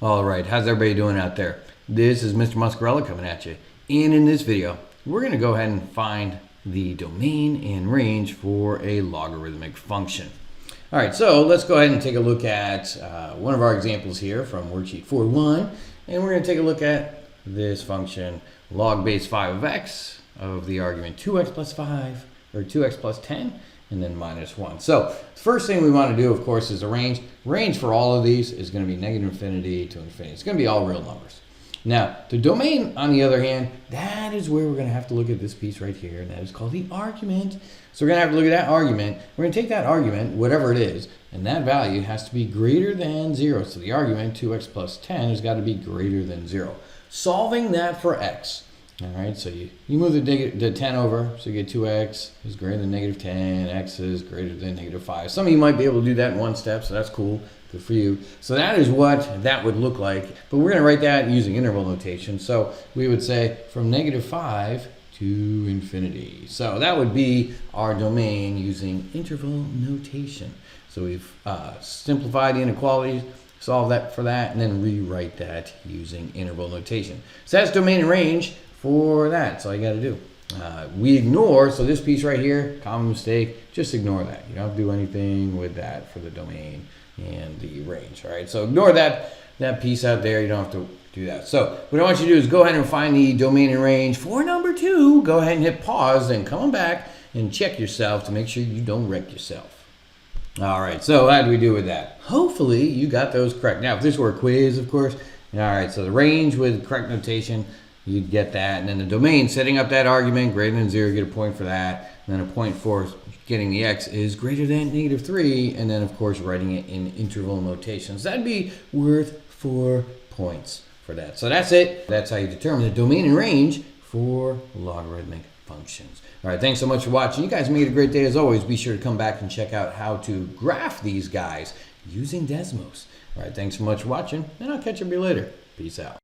All right, how's everybody doing out there? This is Mr. Muscarella coming at you. And in this video, we're going to go ahead and find the domain and range for a logarithmic function. All right, so let's go ahead and take a look at one of our examples here from worksheet 4.1. And we're going to take a look at this function, log base 5 of x of the argument 2x plus 5, or 2x plus 10, and then minus 1. So the first thing we want to do, of course, is a range. Range for all of these is going to be negative infinity to infinity. It's going to be all real numbers. Now, the domain, on the other hand, that is where we're going to have to look at this piece right here, and that is called the argument. So we're going to have to look at that argument. We're going to take that argument, whatever it is, and that value has to be greater than 0. So the argument, 2x plus 10, has got to be greater than 0. Solving that for x. All right, so you move the 10 over, so you get 2x is greater than negative 10, x is greater than negative 5. Some of you might be able to do that in one step, so that's cool. Good for you. So that is what that would look like, but we're going to write that using interval notation. So we would say from negative 5 to infinity. So that would be our domain using interval notation. So we've simplified the inequalities, solve that for that, and then rewrite that using interval notation. So that's domain and range for that. That's all you got to do. We ignore, so this piece right here, common mistake, just ignore that. You don't have to do anything with that for the domain and the range. All right, so ignore that piece out there. You don't have to do that. So what I want you to do is go ahead and find the domain and range for number 2. Go ahead and hit pause, then come back and check yourself to make sure you don't wreck yourself. All right, so how do we do with that? Hopefully you got those correct. Now, if this were a quiz, of course. All right, so the range with correct notation, you'd get that. And then the domain, setting up that argument, greater than 0, get a point for that. And then a point for getting the x is greater than negative 3. And then, of course, writing it in interval notations. That'd be worth 4 points for that. So that's it. That's how you determine the domain and range for logarithmic functions. All right, thanks so much for watching. You guys make it a great day as always. Be sure to come back and check out how to graph these guys using Desmos. All right, thanks so much for watching, and I'll catch up with you later. Peace out.